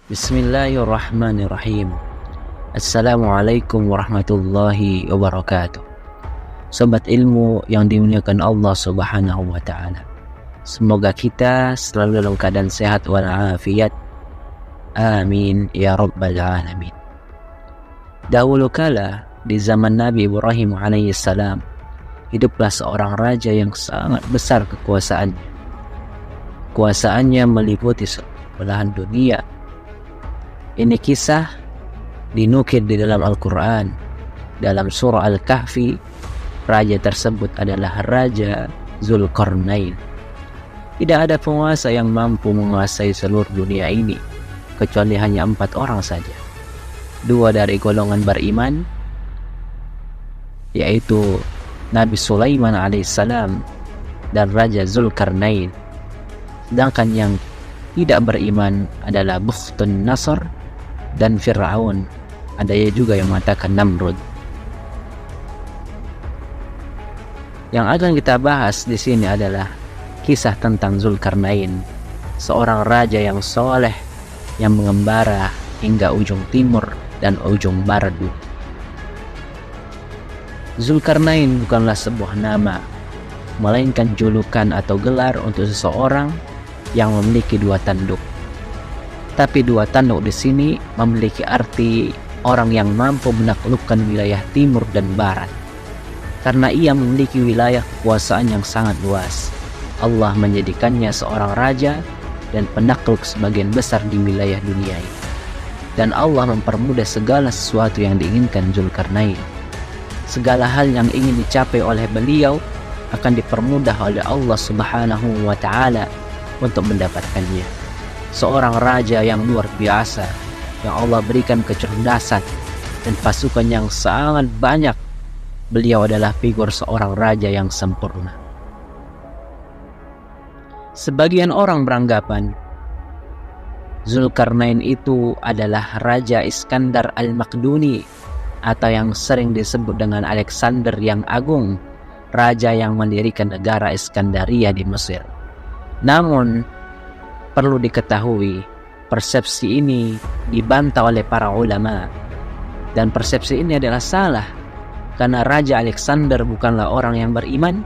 Bismillahirrahmanirrahim. Assalamualaikum warahmatullahi wabarakatuh. Sobat ilmu yang dimuliakan Allah Subhanahu wa ta'ala, semoga kita selalu dalam keadaan sehat walafiat. Amin ya rabbal alamin. Dahulu kala di zaman Nabi Ibrahim alaihissalam, hiduplah seorang raja yang sangat besar kekuasaannya. Kuasaannya meliputi belahan dunia. Ini kisah dinukil di dalam Al-Quran. Dalam surah Al-Kahfi, raja tersebut adalah Raja Zulkarnain. Tidak ada penguasa yang mampu menguasai seluruh dunia ini, kecuali hanya 4 orang saja. 2 dari golongan beriman, yaitu Nabi Sulaiman alaihissalam dan Raja Zulkarnain. Sedangkan yang tidak beriman adalah Bukhtun Nasr dan Fir'aun. Ada juga yang mengatakan Namrud. Yang akan kita bahas di sini adalah kisah tentang Zulkarnain, seorang raja yang soleh yang mengembara hingga ujung timur dan ujung barat bumi. Zulkarnain bukanlah sebuah nama, melainkan julukan atau gelar untuk seseorang yang memiliki 2 tanduk. Tapi 2 tanduk di sini memiliki arti orang yang mampu menaklukkan wilayah timur dan barat. Karena ia memiliki wilayah kekuasaan yang sangat luas, Allah menjadikannya seorang raja dan penakluk sebagian besar di wilayah dunia ini. Dan Allah mempermudah segala sesuatu yang diinginkan Zulkarnain. Segala hal yang ingin dicapai oleh beliau akan dipermudah oleh Allah Subhanahu wa ta'ala untuk mendapatkannya. Seorang raja yang luar biasa, yang Allah berikan kecerdasan dan pasukan yang sangat banyak. Beliau adalah figur seorang raja yang sempurna. Sebagian orang beranggapan Zulkarnain itu adalah Raja Iskandar Al-Makduni, atau yang sering disebut dengan Alexander yang Agung, raja yang mendirikan negara Iskandaria di Mesir. Namun perlu diketahui, persepsi ini dibantah oleh para ulama, dan persepsi ini adalah salah, karena Raja Alexander bukanlah orang yang beriman.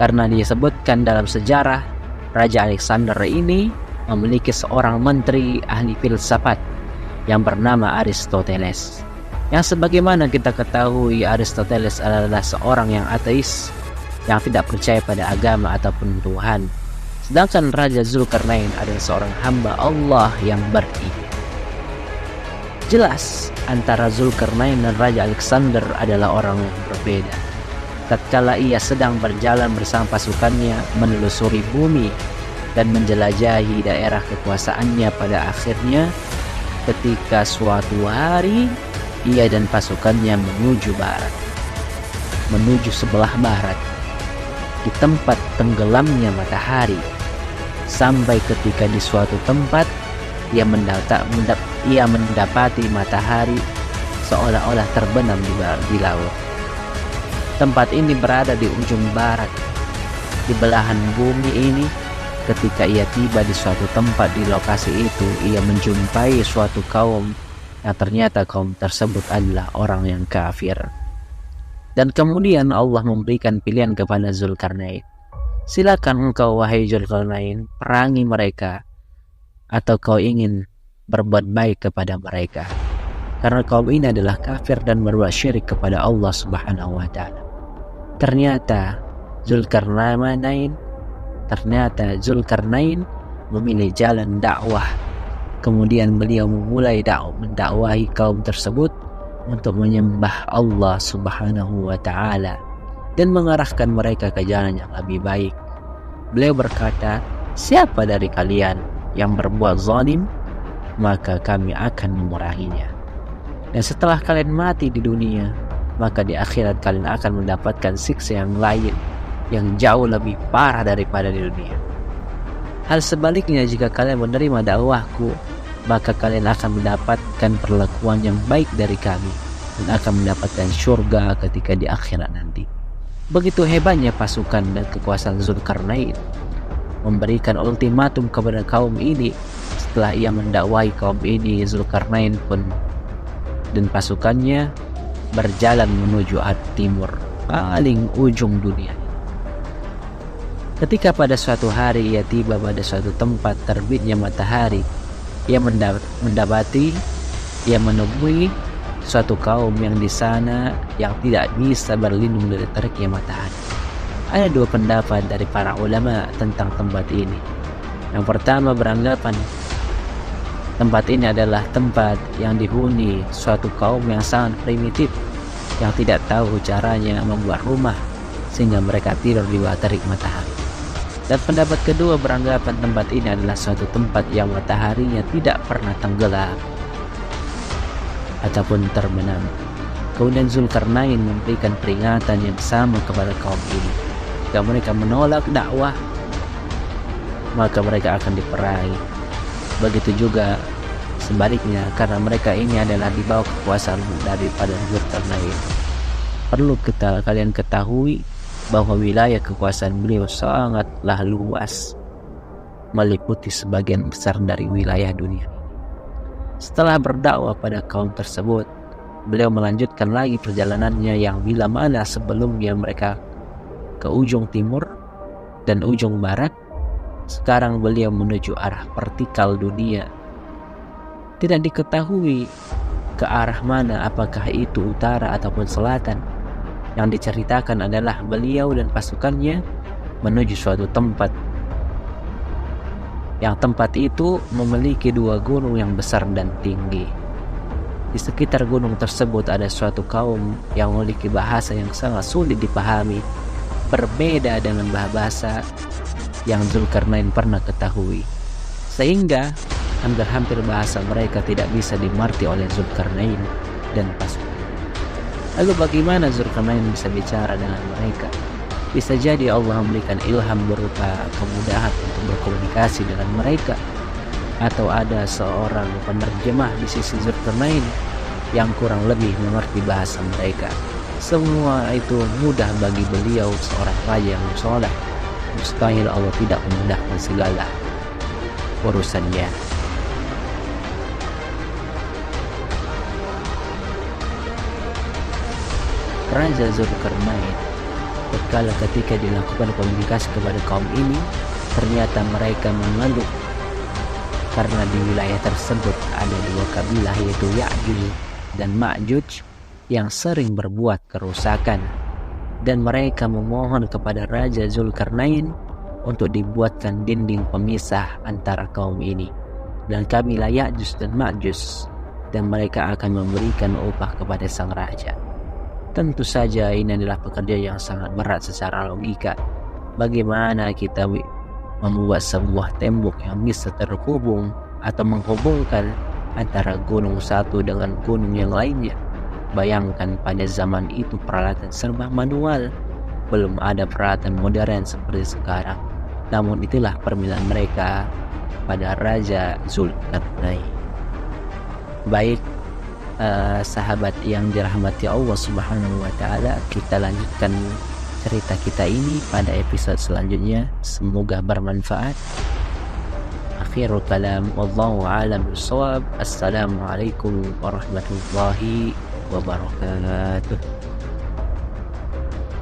Karena disebutkan dalam sejarah, Raja Alexander ini memiliki seorang menteri ahli filsafat yang bernama Aristoteles. Yang sebagaimana kita ketahui, Aristoteles adalah seorang yang ateis, yang tidak percaya pada agama ataupun Tuhan. Sedangkan Raja Zulkarnain adalah seorang hamba Allah yang beriman. Jelas antara Zulkarnain dan Raja Alexander adalah orang yang berbeda. Tatkala ia sedang berjalan bersama pasukannya menelusuri bumi dan menjelajahi daerah kekuasaannya, pada akhirnya ketika suatu hari ia dan pasukannya menuju barat, menuju sebelah barat, di tempat tenggelamnya matahari, sampai ketika di suatu tempat ia mendapati matahari seolah-olah terbenam di laut. Tempat ini berada di ujung barat, di belahan bumi ini. Ketika ia tiba di suatu tempat di lokasi itu, ia menjumpai suatu kaum yang ternyata kaum tersebut adalah orang yang kafir. Dan kemudian Allah memberikan pilihan kepada Zulkarnain. Silakan engkau wahai Zulkarnain, perangi mereka, atau kau ingin berbuat baik kepada mereka, karena kaum ini adalah kafir dan berbuat syirik kepada Allah Subhanahu wa ta'ala. Ternyata Zulkarnain memilih jalan dakwah. Kemudian beliau memulai mendakwahi kaum tersebut untuk menyembah Allah Subhanahu wa ta'ala dan mengarahkan mereka ke jalan yang lebih baik. Beliau berkata, siapa dari kalian yang berbuat zalim, maka kami akan memarahinya. Dan setelah kalian mati di dunia, maka di akhirat kalian akan mendapatkan siksa yang lain, yang jauh lebih parah daripada di dunia. Hal sebaliknya, jika kalian menerima dakwahku, maka kalian akan mendapatkan perlakuan yang baik dari kami dan akan mendapatkan surga ketika di akhirat nanti. Begitu hebatnya pasukan dan kekuasaan Zulkarnain, memberikan ultimatum kepada kaum ini setelah ia mendakwai kaum ini, Zulkarnain pun dan pasukannya berjalan menuju arah timur, paling ujung dunia. Ketika pada suatu hari ia tiba pada suatu tempat terbitnya matahari, ia menemui suatu kaum yang di sana yang tidak bisa berlindung dari teriknya matahari. Ada dua pendapat dari para ulama tentang tempat ini. Yang pertama beranggapan tempat ini adalah tempat yang dihuni suatu kaum yang sangat primitif, yang tidak tahu caranya membuat rumah sehingga mereka tidur di bawah terik matahari. Dan pendapat kedua beranggapan tempat ini adalah suatu tempat yang mataharinya tidak pernah tenggelam ataupun terbenam. Kemudian Zulkarnain memberikan peringatan yang sama kepada kaum ini. Jika mereka menolak dakwah, maka mereka akan diperangi. Begitu juga sebaliknya, karena mereka ini adalah di bawah kekuasaan daripada Zulkarnain. Perlu kalian ketahui bahwa wilayah kekuasaan beliau sangatlah luas, meliputi sebagian besar dari wilayah dunia. Setelah berdakwah pada kaum tersebut, beliau melanjutkan lagi perjalanannya yang bila mana sebelumnya mereka ke ujung timur dan ujung barat, sekarang beliau menuju arah vertikal dunia. Tidak diketahui ke arah mana, apakah itu utara ataupun selatan. Yang diceritakan adalah beliau dan pasukannya menuju suatu tempat, yang tempat itu memiliki dua gunung yang besar dan tinggi. Di sekitar gunung tersebut ada suatu kaum yang memiliki bahasa yang sangat sulit dipahami, berbeda dengan bahasa yang Zulkarnain pernah ketahui, sehingga hampir-hampir bahasa mereka tidak bisa dimengerti oleh Zulkarnain dan pasukan. Lalu bagaimana Zulkarnain bisa bicara dengan mereka? Bisa jadi Allah memberikan ilham berupa kemudahan untuk berkomunikasi dengan mereka, atau ada seorang penerjemah di sisi Zulkarnain yang kurang lebih mengerti bahasa mereka. Semua itu mudah bagi beliau, seorang raja yang soleh. Mustahil Allah tidak memudahkan segala urusannya. Raja Zulkarnain berkala ketika dilakukan komunikasi kepada kaum ini, ternyata mereka mengeluh karena di wilayah tersebut ada dua kabilah, yaitu Ya'juj dan Ma'juj, yang sering berbuat kerusakan, dan mereka memohon kepada Raja Zulkarnain untuk dibuatkan dinding pemisah antara kaum ini dan kabilah Ya'juj dan Ma'juj, dan mereka akan memberikan upah kepada sang raja. Tentu saja ini adalah pekerjaan yang sangat berat secara logika. Bagaimana kita membuat sebuah tembok yang bisa terhubung atau menghubungkan antara gunung satu dengan gunung yang lainnya? Bayangkan pada zaman itu peralatan serba manual, belum ada peralatan modern seperti sekarang. Namun itulah permintaan mereka pada Raja Zulkarnain. Baik, sahabat yang dirahmati Allah Subhanahu wa Ta'ala, kita lanjutkan cerita kita ini pada episode selanjutnya. Semoga bermanfaat. Akhirul kalam, wallahu a'lam bishawab. Assalamualaikum warahmatullahi wabarakatuh.